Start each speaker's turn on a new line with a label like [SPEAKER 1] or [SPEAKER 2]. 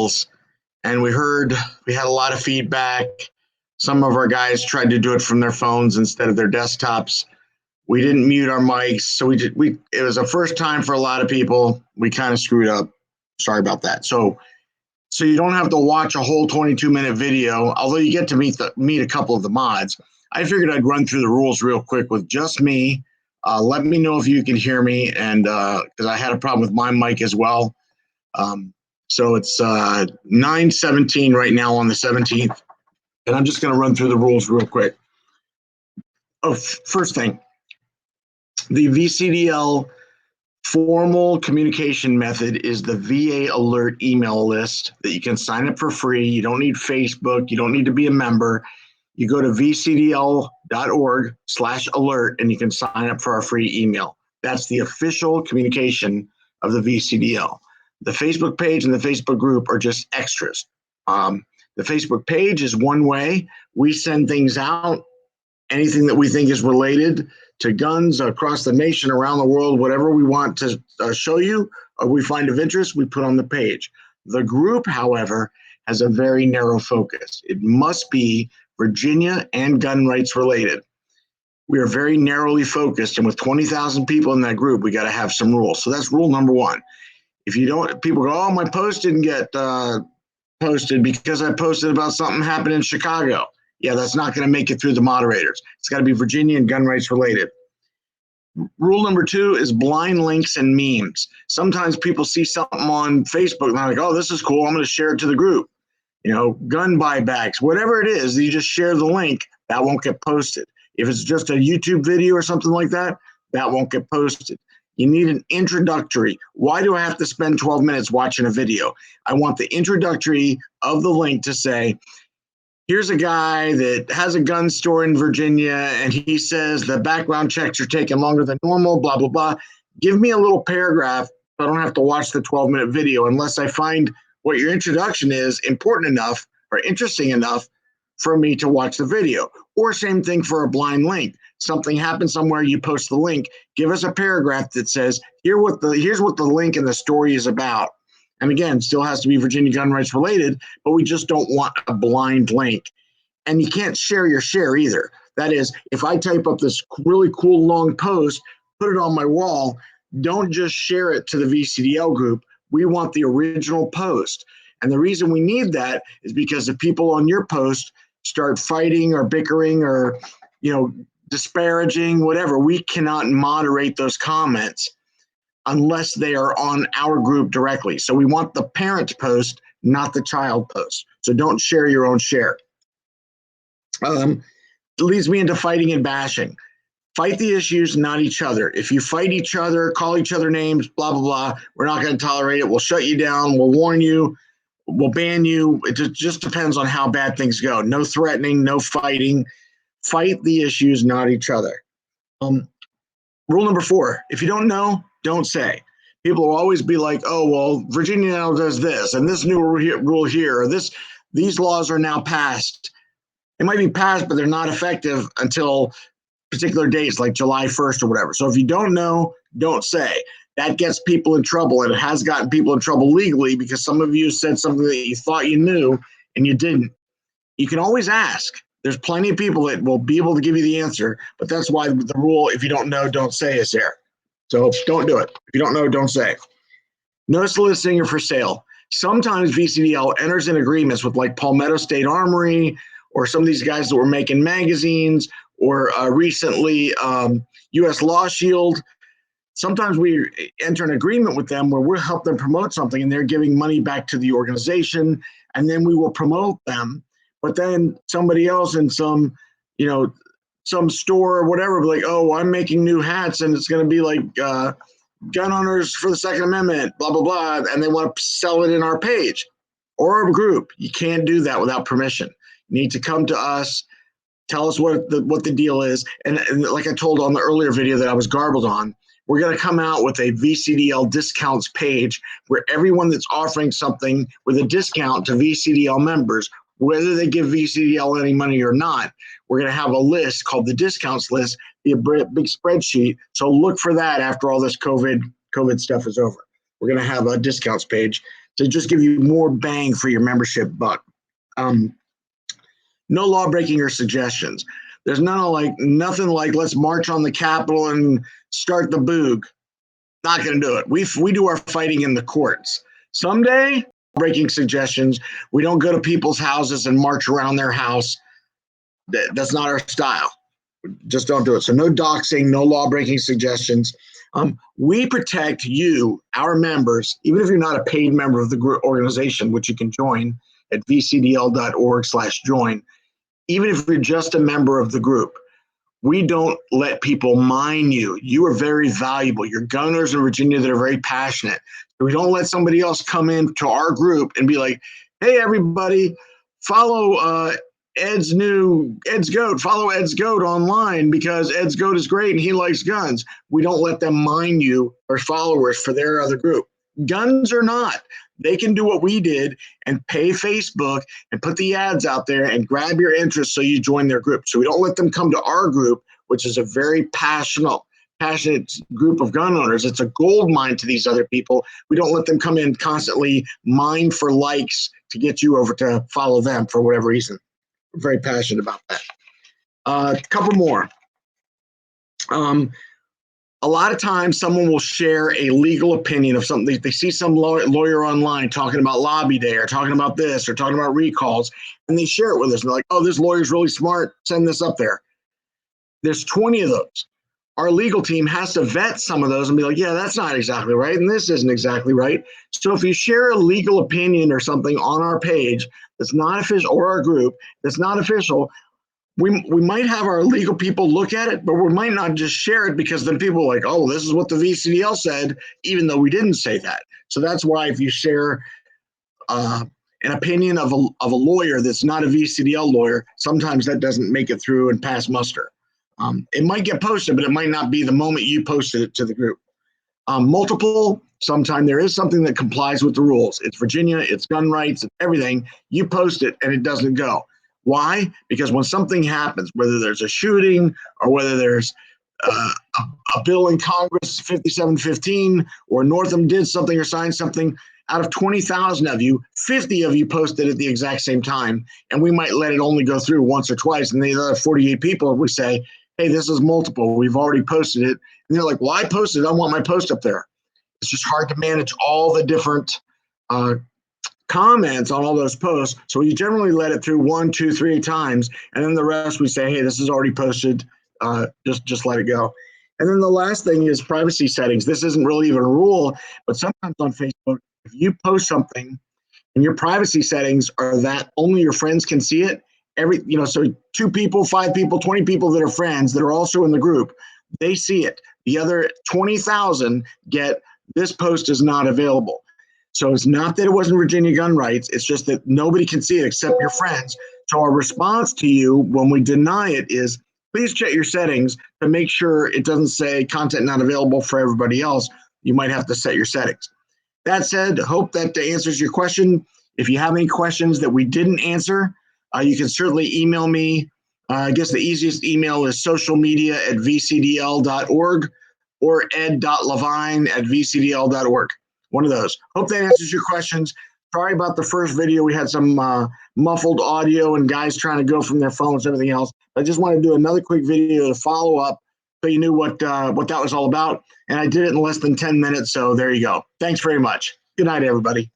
[SPEAKER 1] rules, and we had a lot of feedback. Some of our guys tried to do it from their phones instead of their desktops. We didn't mute our mics, so it was a first time for a lot of people. We kind of screwed up. Sorry about that. So you don't have to watch a whole 22-minute video, although you get to meet a couple of the mods. I figured I'd run through the rules real quick with just me. Let me know if you can hear me, and because I had a problem with my mic as well. So it's 9:17 right now on the 17th, and I'm just going to run through the rules real quick. Oh, first thing, the VCDL formal communication method is the VA alert email list that you can sign up for free. You don't need Facebook. You don't need to be a member. You go to vcdl.org/alert and you can sign up for our free email. That's the official communication of the VCDL. The Facebook page and the Facebook group are just extras. The Facebook page is one way. We send things out, anything that we think is related to guns across the nation, around the world, whatever we want to show you or we find of interest, we put on the page. The group, however, has a very narrow focus. It must be Virginia and gun rights related. We are very narrowly focused, and with 20,000 people in that group, we got to have some rules. So that's rule number one. If you don't, people go, oh, my post didn't get posted because I posted about something happened in Chicago. Yeah, that's not going to make it through the moderators. It's got to be Virginia and gun rights related. Rule number two is blind links and memes. Sometimes people see something on Facebook and they're like, oh, this is cool. I'm going to share it to the group. Gun buybacks, whatever it is, you just share the link, that won't get posted. If it's just a YouTube video or something like that, that won't get posted. You need an introductory. Why do I have to spend 12 minutes watching a video? I want the introductory of the link to say, here's a guy that has a gun store in Virginia, and he says the background checks are taking longer than normal, blah, blah, blah. Give me a little paragraph so I don't have to watch the 12-minute video unless I find what your introduction is important enough or interesting enough for me to watch the video. Or same thing for a blind link. Something happens somewhere, you post the link. Give us a paragraph that says, here's what the link in the story is about. And again, still has to be Virginia gun rights related, but we just don't want a blind link. And you can't share your share either. That is, if I type up this really cool long post, put it on my wall, don't just share it to the VCDL group. We want the original post. And the reason we need that is because if people on your post start fighting or bickering or, disparaging, whatever, we cannot moderate those comments unless they are on our group directly. So we want the parent post, not the child post. So don't share your own share. It leads me into fighting and bashing. Fight the issues, not each other. If you fight each other, call each other names, blah, blah, blah, we're not going to tolerate it. We'll shut you down. We'll warn you. We'll ban you. It just depends on how bad things go. No threatening, no fighting. Fight the issues, not each other. Rule number 4, if you don't know, don't say. People will always be like, oh, well, Virginia now does this, and this new rule here, or these laws are now passed. They might be passed, but they're not effective until particular dates like July 1st or whatever. So if you don't know, don't say. That gets people in trouble, and it has gotten people in trouble legally because some of you said something that you thought you knew and you didn't. You can always ask. There's plenty of people that will be able to give you the answer, but that's why the rule, if you don't know, don't say, is there. So don't do it. If you don't know, don't say. No soliciting or for sale. Sometimes VCDL enters in agreements with like Palmetto State Armory or some of these guys that were making magazines or recently U.S. Law Shield. Sometimes we enter an agreement with them where we'll help them promote something and they're giving money back to the organization, and then we will promote them. But then somebody else in some store or whatever will be like, oh, I'm making new hats and it's going to be like gun owners for the Second Amendment, blah, blah, blah, and they want to sell it in our page or our group. You can't do that without permission. You need to come to us, tell us what the deal is. And like I told on the earlier video that I was garbled on, we're going to come out with a VCDL discounts page where everyone that's offering something with a discount to VCDL members, whether they give VCDL any money or not, we're going to have a list called the discounts list, be a big spreadsheet. So look for that after all this COVID stuff is over. We're going to have a discounts page to just give you more bang for your membership buck. No law breaking or suggestions. There's nothing like let's march on the Capitol and start the boog. Not going to do it. We do our fighting in the courts. Someday, breaking suggestions. We don't go to people's houses and march around their house. That's not our style. Just don't do it. So no doxing, no law breaking suggestions. We protect you, our members, even if you're not a paid member of the group organization, which you can join at vcdl.org/join. Even if you're just a member of the group, we don't let people mine you. You are very valuable. You're gun owners in Virginia that are very passionate. We don't let somebody else come into our group and be like, hey, everybody, follow Ed's Goat. Follow Ed's Goat online because Ed's Goat is great and he likes guns. We don't let them mine you or followers for their other group. Guns or not, they can do what we did and pay Facebook and put the ads out there and grab your interest so you join their group. So we don't let them come to our group, which is a very passionate group of gun owners. It's a gold mine to these other people. We don't let them come in constantly mine for likes to get you over to follow them for whatever reason. We're very passionate about that. A couple more. A lot of times someone will share a legal opinion of something. They see some lawyer online talking about lobby day or talking about this or talking about recalls, and they share it with us. And they're like, oh, this lawyer's really smart. Send this up there. There's 20 of those. Our legal team has to vet some of those and be like, yeah, that's not exactly right. And this isn't exactly right. So if you share a legal opinion or something on our page that's not official, or our group that's not official, we might have our legal people look at it, but we might not just share it because then people are like, oh, this is what the VCDL said, even though we didn't say that. So that's why if you share an opinion of a lawyer that's not a VCDL lawyer, sometimes that doesn't make it through and pass muster. It might get posted, but it might not be the moment you posted it to the group. Multiple, sometimes there is something that complies with the rules. It's Virginia, it's gun rights, it's everything. You post it and it doesn't go. Why? Because when something happens, whether there's a shooting or whether there's a bill in Congress, 5715, or Northam did something or signed something, out of 20,000 of you, 50 of you posted at the exact same time, and we might let it only go through once or twice, and the other 48 people would say, hey, this is multiple. We've already posted it. And they're like, well, I posted it. I want my post up there. It's just hard to manage all the different comments on all those posts. So we generally let it through 1, 2, 3 times. And then the rest we say, hey, this is already posted. Just let it go. And then the last thing is privacy settings. This isn't really even a rule, but sometimes on Facebook, if you post something and your privacy settings are that only your friends can see it, so 2 people, 5 people, 20 people that are friends that are also in the group, they see it. The other 20,000 get this post is not available. So it's not that it wasn't Virginia gun rights. It's just that nobody can see it except your friends. So our response to you when we deny it is, please check your settings to make sure it doesn't say content not available for everybody else. You might have to set your settings. That said, hope that answers your question. If you have any questions that we didn't answer, you can certainly email me. I guess the easiest email is socialmedia@vcdl.org or ed.levine@vcdl.org. One of those. Hope that answers your questions. Sorry about the first video. We had some muffled audio and guys trying to go from their phones and everything else. I just wanted to do another quick video to follow up so you knew what that was all about. And I did it in less than 10 minutes, so there you go. Thanks very much. Good night, everybody.